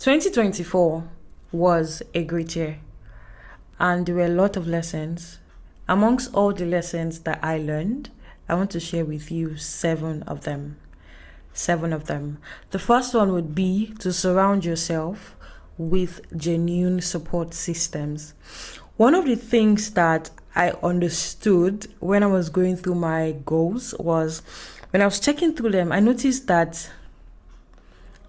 2024 was a great year, and there were a lot of lessons. Amongst all the lessons that I learned, I want to share with you 7 of them. 7 of them. The first one would be to surround yourself with genuine support systems. One of the things that I understood when I was going through my goals was when I was checking through them, I noticed that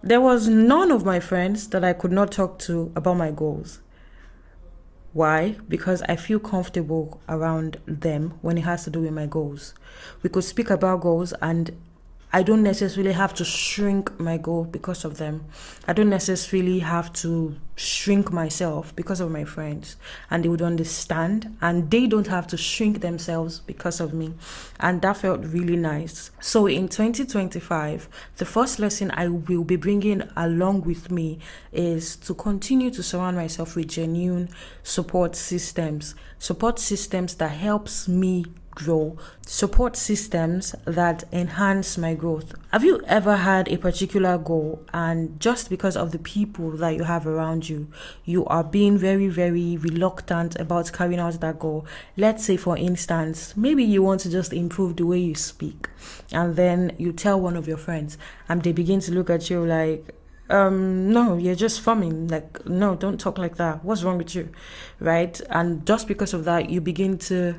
there was none of my friends that I could not talk to about my goals. Why? Because I feel comfortable around them when it has to do with my goals. We could speak about goals, and I don't necessarily have to shrink my goal because of them. I don't necessarily have to shrink myself because of my friends, and they would understand, and they don't have to shrink themselves because of me. And that felt really nice. So in 2025, the first lesson I will be bringing along with me is to continue to surround myself with genuine support systems that helps me grow, support systems that enhance my growth. Have you ever had a particular goal, and just because of the people that you have around you, you are being very, very reluctant about carrying out that goal? Let's say, for instance, maybe you want to just improve the way you speak, and then you tell one of your friends, and they begin to look at you like, no, you're just forming. Like, no, don't talk like that. What's wrong with you? Right? And just because of that, you begin to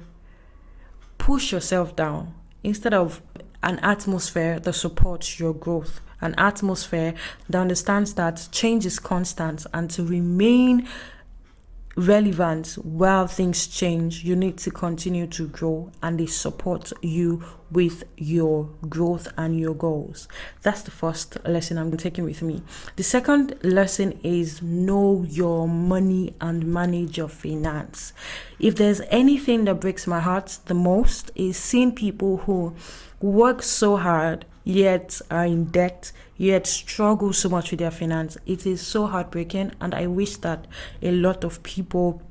push yourself down instead of an atmosphere that supports your growth, an atmosphere that understands that change is constant, and to remain relevant while things change, you need to continue to grow, and they support you with your growth and your goals. That's the first lesson I'm taking with me. The second lesson is know your money and manage your finance. If there's anything that breaks my heart the most, is seeing people who work so hard yet are in debt, yet struggle so much with their finance. It is so heartbreaking, and I wish that a lot of people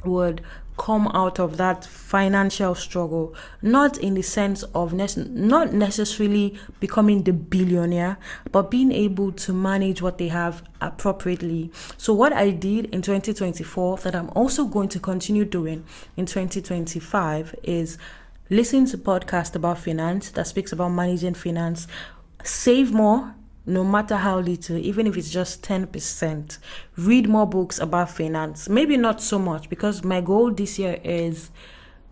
would come out of that financial struggle, not in the sense of not necessarily becoming the billionaire, but being able to manage what they have appropriately. So what I did in 2024 that I'm also going to continue doing in 2025 is listen to podcasts about finance that speaks about managing finance. Save more, no matter how little, even if it's just 10%. Read more books about finance. Maybe not so much, because my goal this year is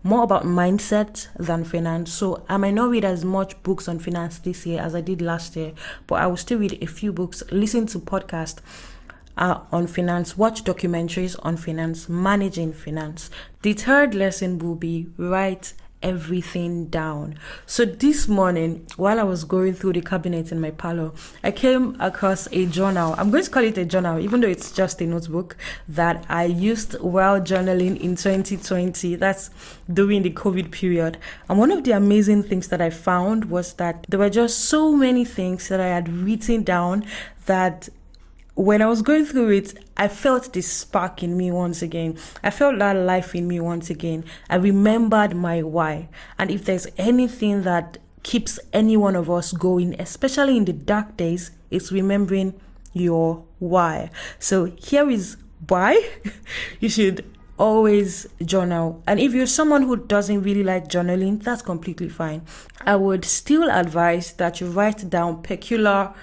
more about mindset than finance. So I might not read as much books on finance this year as I did last year, but I will still read a few books, listen to podcasts on finance, watch documentaries on finance, managing finance. The third lesson will be write everything down. So this morning, while I was going through the cabinet in my parlor, I came across a journal. I'm going to call it a journal, even though it's just a notebook that I used while journaling in 2020. That's during the COVID period. And one of the amazing things that I found was that there were just so many things that I had written down that when I was going through it, I felt this spark in me once again. I felt that life in me once again. I remembered my why. And if there's anything that keeps any one of us going, especially in the dark days, it's remembering your why. So here is why you should always journal. And if you're someone who doesn't really like journaling, that's completely fine. I would still advise that you write down peculiar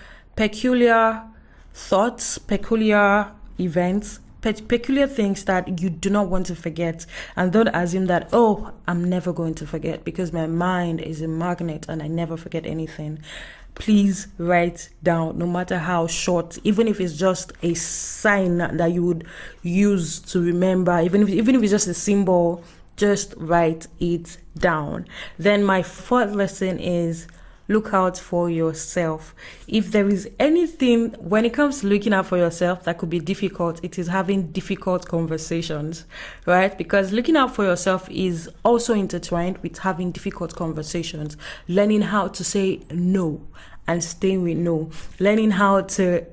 thoughts, peculiar events, peculiar things that you do not want to forget, and don't assume that, oh, I'm never going to forget because my mind is a magnet and I never forget anything. Please write down, no matter how short, even if it's just a sign that you would use to remember, even if it's just a symbol, just write it down. Then my fourth lesson is look out for yourself. If there is anything when it comes to looking out for yourself that could be difficult, it is having difficult conversations, right? Because looking out for yourself is also intertwined with having difficult conversations, learning how to say no and staying with no, learning how to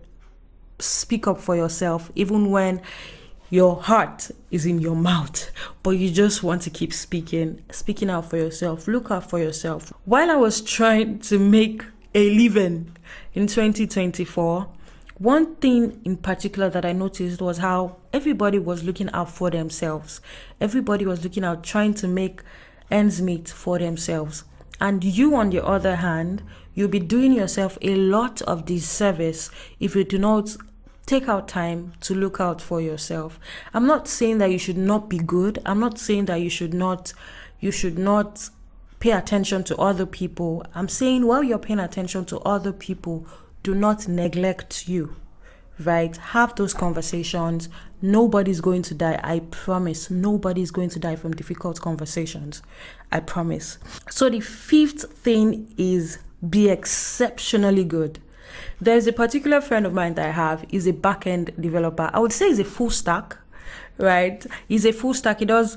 speak up for yourself even when your heart is in your mouth, but you just want to keep speaking out for yourself. Look out for yourself. While I was trying to make a living in 2024, One thing in particular that I noticed was how everybody was looking out for themselves. Everybody was looking out, trying to make ends meet for themselves. And you, on the other hand, you'll be doing yourself a lot of disservice if you do not take out time to look out for yourself. I'm not saying that you should not be good. I'm not saying that you should not pay attention to other people. I'm saying while you're paying attention to other people, do not neglect you, right? Have those conversations. Nobody's going to die. I promise. Nobody's going to die from difficult conversations. I promise. So the fifth thing is be exceptionally good. There's a particular friend of mine that I have. He's a back-end developer. I would say he's a full stack, right? He's a full stack. He does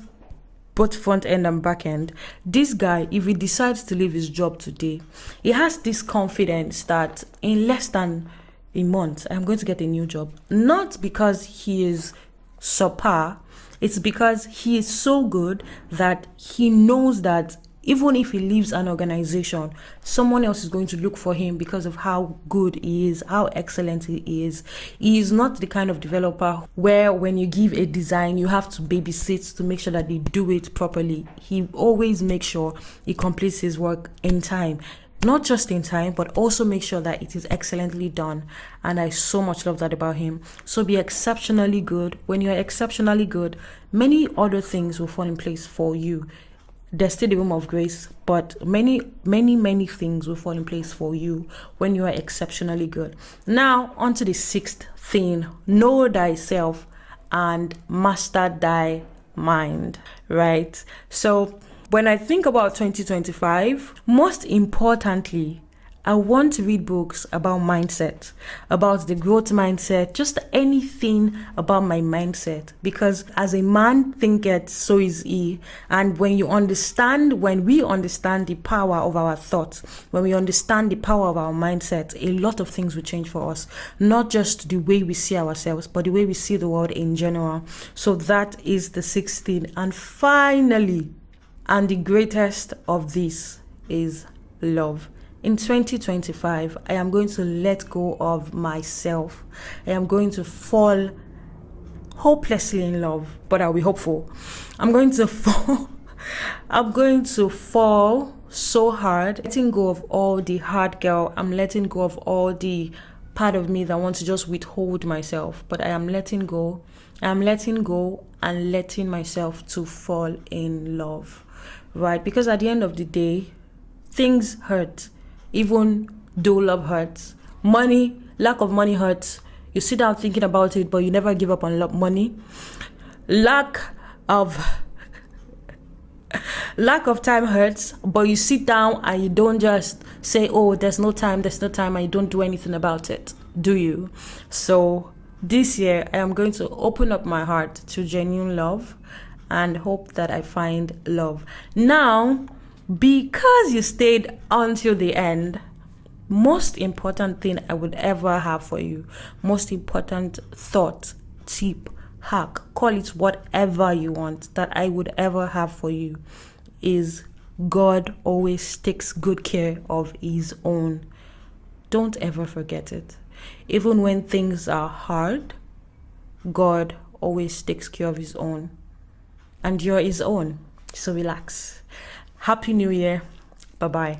both front end and back end. This guy, if he decides to leave his job today, he has this confidence that in less than a month, I'm going to get a new job. Not because he is subpar, it's because he is so good that he knows that even if he leaves an organization, someone else is going to look for him because of how good he is, how excellent he is. He is not the kind of developer where when you give a design, you have to babysit to make sure that they do it properly. He always makes sure he completes his work in time. Not just in time, but also make sure that it is excellently done. And I so much love that about him. So be exceptionally good. When you're exceptionally good, many other things will fall in place for you. There's still the room of grace, but many things will fall in place for you when you are exceptionally good. Now, on to the sixth thing: know thyself and master thy mind, right? So when I think about 2025, most importantly, I want to read books about mindset, about the growth mindset, just anything about my mindset. Because as a man thinketh, so is he. And when we understand the power of our thoughts, when we understand the power of our mindset, a lot of things will change for us. Not just the way we see ourselves, but the way we see the world in general. So that is the sixth thing. And finally, and the greatest of this is love. In 2025, I am going to let go of myself. I am going to fall hopelessly in love, but I'll be hopeful. I'm going to fall so hard, letting go of all the hard girl. I'm letting go of all the part of me that wants to just withhold myself, but I am letting go. I'm letting go and letting myself to fall in love, right? Because at the end of the day, things hurt. Even though love hurts. Lack of money hurts. You sit down thinking about it, but you never give up on money. Lack of time hurts, but you sit down and you don't just say, oh, there's no time, and you don't do anything about it, do you? So this year, I am going to open up my heart to genuine love and hope that I find love. Now, because you stayed until the end, most important thing I would ever have for you, most important thought, tip, hack, call it whatever you want, that I would ever have for you is God always takes good care of his own. Don't ever forget it. Even when things are hard, God always takes care of his own. And you're his own. So relax. Happy New Year. Bye-bye.